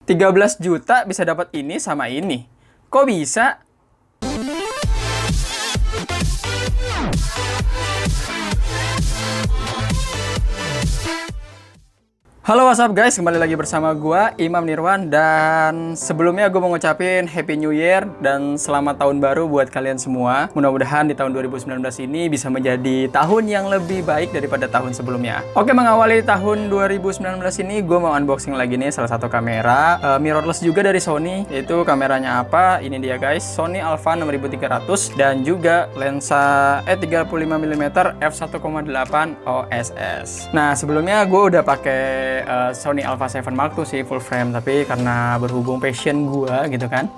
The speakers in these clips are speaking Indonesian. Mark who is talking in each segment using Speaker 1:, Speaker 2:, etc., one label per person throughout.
Speaker 1: 13 juta bisa dapat ini sama ini. Kok bisa? Halo, what's up guys, kembali lagi bersama gua Imam Nirwan. Dan sebelumnya gue mau ngucapin Happy New Year dan selamat tahun baru buat kalian semua. Mudah-mudahan di tahun 2019 ini bisa menjadi tahun yang lebih baik daripada tahun sebelumnya. Oke, mengawali tahun 2019 ini gue mau unboxing lagi nih salah satu kamera mirrorless juga dari Sony. Yaitu kameranya apa? Ini dia guys, Sony Alpha 6300 dan juga lensa 35mm f1.8 OSS. Nah, sebelumnya gue udah pakai Sony Alpha 7 Mark II sih full frame, tapi karena berhubung passion gue gitu kan,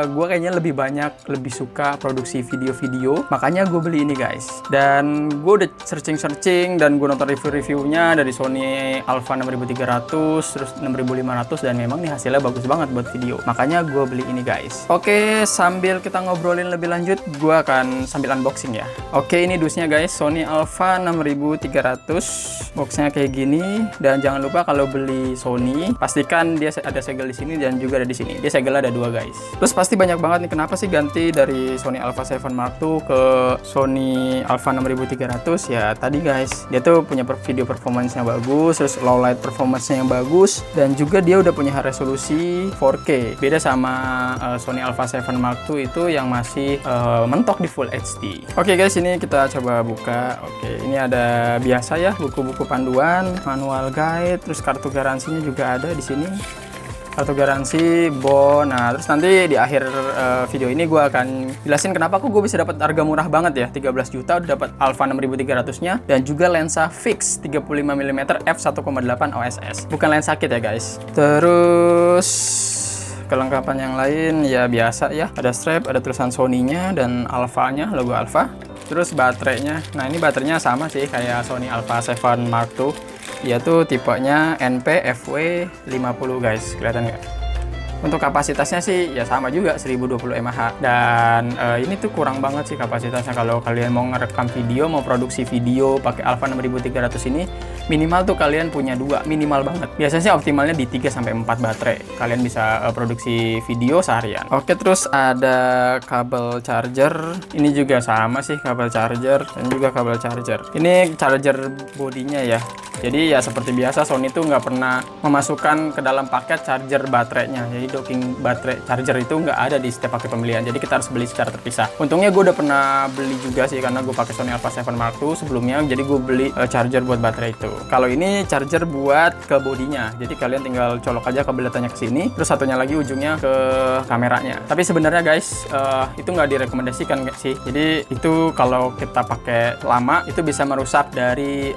Speaker 1: gue kayaknya lebih suka produksi video-video, makanya gue beli ini guys. Dan gue udah searching dan gue nonton review-reviewnya dari Sony Alpha 6300 terus 6500 dan memang nih hasilnya bagus banget buat video, makanya gue beli ini guys. Oke, sambil kita ngobrolin lebih lanjut, gue akan sambil unboxing ya. Oke, ini dusnya guys, Sony Alpha 6300, boxnya kayak gini. Dan jangan lupa kalau beli Sony, pastikan dia ada segel di sini dan juga ada di sini. Dia segel ada dua guys. Terus pasti banyak banget nih kenapa sih ganti dari Sony Alpha 7 Mark II ke Sony Alpha 6300? Ya tadi guys, dia tuh punya video performance-nya bagus, terus low light performance-nya yang bagus, dan juga dia udah punya resolusi 4K. Beda sama Sony Alpha 7 Mark II itu yang masih mentok di Full HD. Oke guys, ini kita coba buka. Oke, ini ada biasa ya, buku-buku panduan, manual guide, terus kartu garansinya juga ada di sini. Kartu garansi, bon. Nah, terus nanti di akhir video ini gue akan jelasin kenapa kok gue bisa dapat harga murah banget ya. 13 juta udah dapat Alpha 6300-nya dan juga lensa fix 35mm f1.8 OSS. Bukan lensa kit ya guys. Terus kelengkapan yang lain ya biasa ya. Ada strap, ada tulisan Sony-nya dan Alpha-nya, logo Alpha. Terus baterainya. Nah, ini baterainya sama sih kayak Sony Alpha 7 Mark II. Dia tuh tipenya NP-FW50 guys, kelihatan nggak? Untuk kapasitasnya sih ya sama juga 1020 mAh. Dan ini tuh kurang banget sih kapasitasnya kalau kalian mau ngerekam video, mau produksi video pakai Alpha 6300 ini. Minimal tuh kalian punya 2, minimal banget. Biasanya sih optimalnya di 3-4 baterai. Kalian bisa produksi video seharian. Oke, terus ada kabel charger. Ini juga sama sih kabel charger dan juga kabel charger. Ini charger bodinya ya. Jadi ya seperti biasa Sony tuh nggak pernah memasukkan ke dalam paket charger baterainya. Jadi docking baterai charger itu nggak ada di setiap paket pembelian. Jadi kita harus beli secara terpisah. Untungnya gue udah pernah beli juga sih karena gue pakai Sony Alpha 7 Mark II sebelumnya. Jadi gue beli charger buat baterai itu. Kalau ini charger buat ke bodinya. Jadi kalian tinggal colok aja kabel datanya ke sini. Terus satunya lagi ujungnya ke kameranya. Tapi sebenarnya guys itu nggak direkomendasikan sih. Jadi itu kalau kita pakai lama itu bisa merusak dari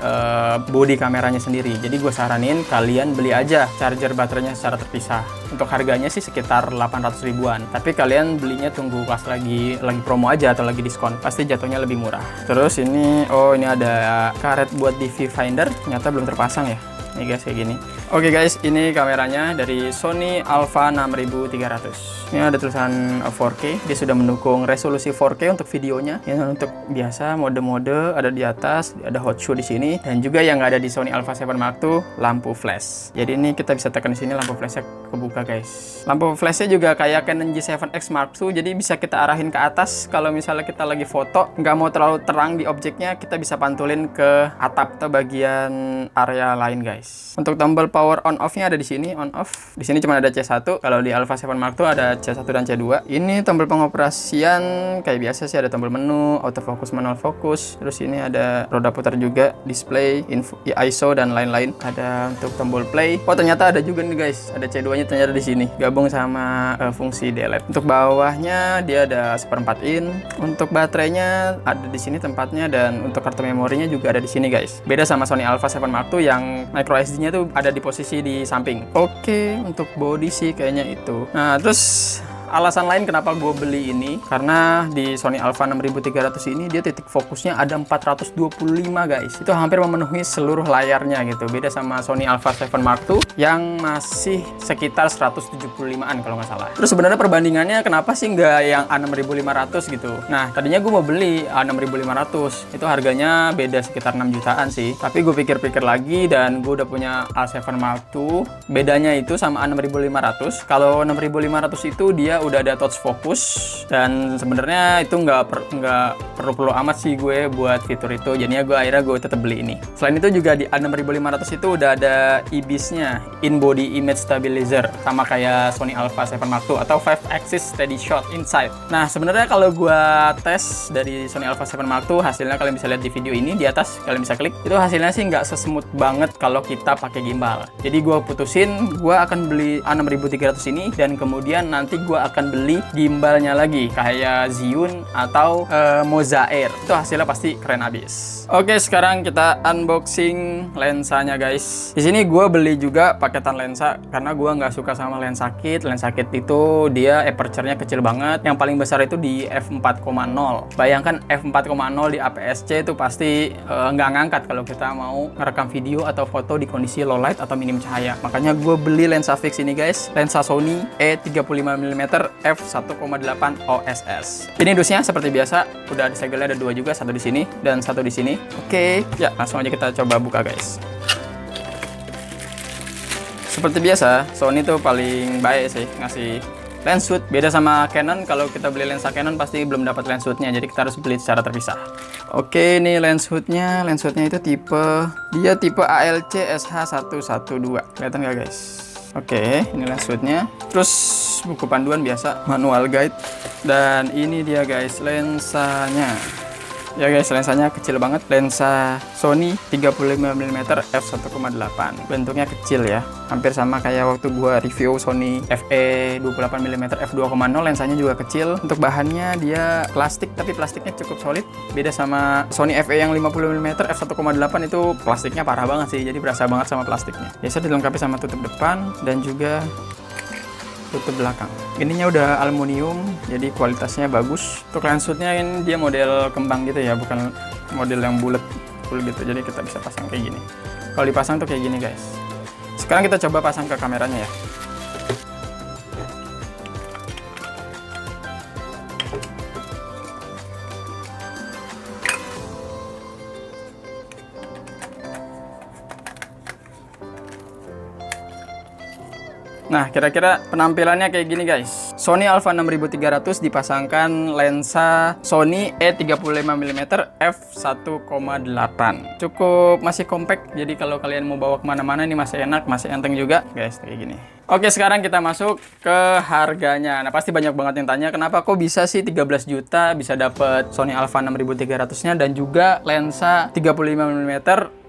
Speaker 1: bodi kameranya sendiri. Jadi gue saranin kalian beli aja charger baterainya secara terpisah. Untuk harganya sih sekitar 800 ribuan. Tapi kalian belinya tunggu pas lagi promo aja atau lagi diskon. Pasti jatuhnya lebih murah. Terus ini ini ada karet buat DV Finder. Ternyata belum terpasang ya. Ini guys kayak gini. Oke guys, ini kameranya dari Sony Alpha 6300. Ini ada tulisan 4K. Dia sudah mendukung resolusi 4K untuk videonya. Ini untuk biasa mode-mode ada di atas, ada hot shoe di sini, dan juga yang nggak ada di Sony Alpha 7 Mark II, lampu flash. Jadi ini kita bisa tekan di sini, lampu flashnya kebuka guys. Lampu flashnya juga kayak Canon G7X Mark II, jadi bisa kita arahin ke atas. Kalau misalnya kita lagi foto, nggak mau terlalu terang di objeknya, kita bisa pantulin ke atap atau bagian area lain guys. Untuk tombol power on off-nya ada di sini, on off. Di sini cuma ada C1. Kalau di Alpha 7 Mark II ada C1 dan C2. Ini tombol pengoperasian kayak biasa sih, ada tombol menu, autofocus, manual focus. Terus ini ada roda putar juga, display, info, ISO dan lain-lain. Ada untuk tombol play. Oh, ternyata ada juga nih guys. Ada C2-nya ternyata di sini. Gabung sama fungsi delete. Untuk bawahnya dia ada 1/4 in. Untuk baterainya ada di sini tempatnya, dan untuk kartu memorinya juga ada di sini guys. Beda sama Sony Alpha 7 Mark II yang micro SD-nya tuh ada di posisi di samping. Oke, untuk body sih kayaknya itu. Nah, terus alasan lain kenapa gue beli ini, karena di Sony Alpha 6300 ini dia titik fokusnya ada 425 guys. Itu hampir memenuhi seluruh layarnya gitu. Beda sama Sony Alpha 7 Mark II yang masih sekitar 175-an kalau nggak salah. Terus sebenarnya perbandingannya kenapa sih nggak yang A6500 gitu? Nah, tadinya gue mau beli A6500. Itu harganya beda sekitar 6 jutaan sih. Tapi gue pikir-pikir lagi dan gue udah punya A7 Mark II. Bedanya itu sama A6500. Kalau 6500 itu dia udah ada touch focus dan sebenarnya itu nggak perlu amat sih gue buat fitur itu. Jadinya gue tetap beli ini. Selain itu juga di A6500 itu udah ada IBIS-nya, In Body Image Stabilizer, sama kayak Sony Alpha 7 Mark II atau 5 Axis Steady Shot Inside. Nah, sebenarnya kalau gue tes dari Sony Alpha 7 Mark II, hasilnya kalian bisa lihat di video ini di atas, kalian bisa klik. Itu hasilnya sih nggak sesmooth banget kalau kita pakai gimbal. Jadi gue putusin gue akan beli A6300 ini dan kemudian nanti gue akan beli gimbalnya lagi kayak Zhiyun atau Moza Air. Itu hasilnya pasti keren abis. Oke, sekarang kita unboxing lensanya guys. Di sini gue beli juga paketan lensa karena gue nggak suka sama lensa kit. Lensa kit itu dia aperture-nya kecil banget. Yang paling besar itu di f4,0. Bayangkan f4,0 di APS-C itu pasti nggak ngangkat kalau kita mau ngerekam video atau foto di kondisi low light atau minim cahaya. Makanya gue beli lensa fix ini guys, lensa Sony E35mm f1,8 OSS. Ini dusnya seperti biasa, udah ada segelnya, ada dua juga, satu di sini dan satu di sini. Oke, ya langsung aja kita coba buka guys. Seperti biasa, Sony tuh paling baik sih ngasih lens hood. Beda sama Canon, kalau kita beli lensa Canon pasti belum dapat lens hoodnya, jadi kita harus beli secara terpisah. Oke, ini lens hoodnya itu tipe ALC SH112. Kelihatan nggak guys? Oke, ini lens hoodnya. Terus buku panduan biasa, manual guide. Dan ini dia guys lensanya. Ya guys, lensanya kecil banget. Lensa Sony 35mm f1,8. Bentuknya kecil ya. Hampir sama kayak waktu gua review Sony FE 28mm f2,0. Lensanya juga kecil. Untuk bahannya dia plastik, tapi plastiknya cukup solid. Beda sama Sony FE yang 50mm f1,8 itu plastiknya parah banget sih. Jadi berasa banget sama plastiknya. Biasa dilengkapi sama tutup depan dan juga tutup belakang. Ininya udah aluminium, jadi kualitasnya bagus. Untuk lens hoodnya ini dia model kembang gitu ya, bukan model yang bulat full gitu. Jadi kita bisa pasang kayak gini. Kalau dipasang tuh kayak gini guys. Sekarang kita coba pasang ke kameranya ya. Nah, kira-kira penampilannya kayak gini guys. Sony Alpha 6300 dipasangkan lensa Sony E35mm f1,8. Cukup masih compact, jadi kalau kalian mau bawa kemana-mana ini masih enak, masih enteng juga guys, kayak gini. Oke, sekarang kita masuk ke harganya. Nah, pasti banyak banget yang tanya, kenapa kok bisa sih 13 juta bisa dapat Sony Alpha 6300-nya dan juga lensa 35mm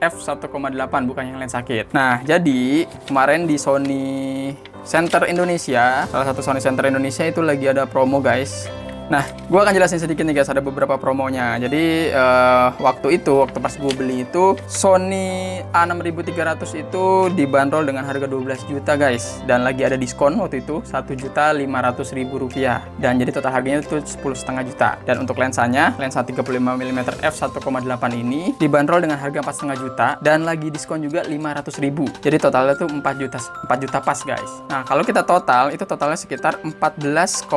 Speaker 1: f1,8, bukan yang lensa kit. Nah, jadi kemarin di Sony Center Indonesia, salah satu Sony Center Indonesia itu lagi ada promo guys. Nah, gue akan jelasin sedikit nih guys, ada beberapa promonya. Jadi waktu pas gue beli itu Sony A6300 itu dibanderol dengan harga 12 juta guys, dan lagi ada diskon waktu itu 1.500.000 rupiah, dan jadi total harganya itu 10,5 juta. Dan untuk lensanya, lensa 35mm f1,8 ini dibanderol dengan harga 4,5 juta dan lagi diskon juga 500.000. Jadi totalnya tuh 4 juta pas guys. Nah, kalau kita total itu totalnya sekitar 14,5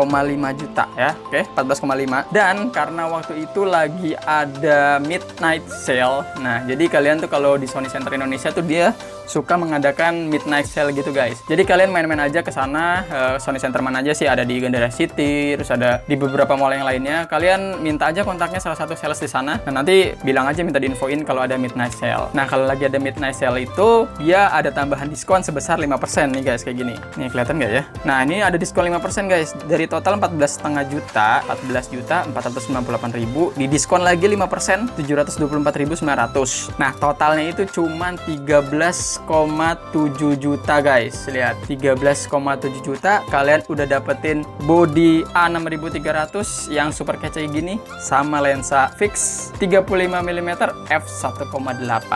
Speaker 1: juta ya. Oke, 14,5. Dan karena waktu itu lagi ada midnight sale. Nah, jadi kalian tuh kalau di Sony Center Indonesia tuh dia suka mengadakan midnight sale gitu guys. Jadi kalian main-main aja ke sana, Sony Center mana aja sih, ada di Gandaria City, terus ada di beberapa mall yang lainnya. Kalian minta aja kontaknya salah satu sales di sana. Nah, nanti bilang aja minta diinfoin kalau ada midnight sale. Nah, kalau lagi ada midnight sale itu dia ada tambahan diskon sebesar 5% nih guys, kayak gini. Nih kelihatan nggak ya? Nah, ini ada diskon 5% guys. Dari total 14,5 juta, 14.498.000, di diskon lagi 5%, 724.900. Nah, totalnya itu cuman 13 13,7 juta guys. Lihat, 13,7 juta kalian udah dapetin body A6300 yang super kece gini sama lensa fix 35mm f1.8.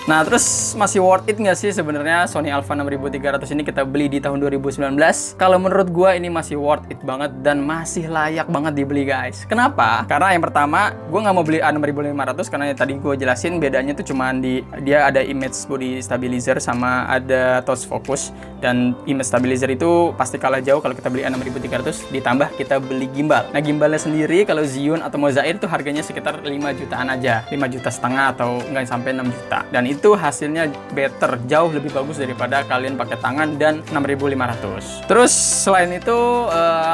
Speaker 1: Nah, terus masih worth it nggak sih sebenarnya Sony Alpha 6300 ini kita beli di tahun 2019? Kalau menurut gua ini masih worth it banget dan masih layak banget dibeli guys. Kenapa? Karena yang pertama, gua nggak mau beli A6500 karena tadi gue jelasin bedanya tuh cuman dia ada image body stabilizer sama ada touch focus, dan image stabilizer itu pasti kalah jauh kalau kita beli A6300 ditambah kita beli gimbal. Nah, gimbalnya sendiri kalau Zhiyun atau Mozair itu harganya sekitar 5 jutaan aja, 5,5 juta atau nggak sampai 6 juta, dan itu hasilnya better, jauh lebih bagus daripada kalian pakai tangan dan 6500. Terus selain itu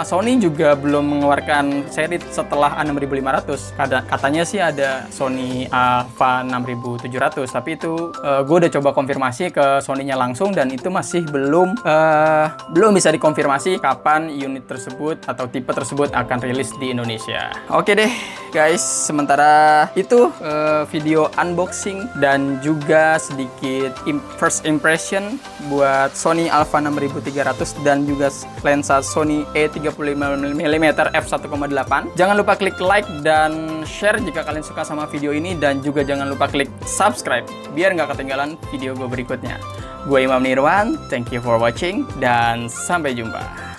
Speaker 1: Sony juga belum mengeluarkan seri setelah A6500. Katanya sih ada Sony Alpha 6700, tapi itu gue udah coba konfirmasi ke Sony-nya langsung dan itu masih belum bisa dikonfirmasi kapan unit tersebut atau tipe tersebut akan rilis di Indonesia. Oke deh guys, sementara itu video unboxing dan juga sedikit first impression buat Sony Alpha 6300 dan juga lensa Sony E35mm f1.8. Jangan lupa klik like dan share jika kalian suka sama video ini, dan juga jangan lupa klik subscribe biar nggak ketinggalan video gue berikutnya. Gue Imam Nirwan, thank you for watching dan sampai jumpa.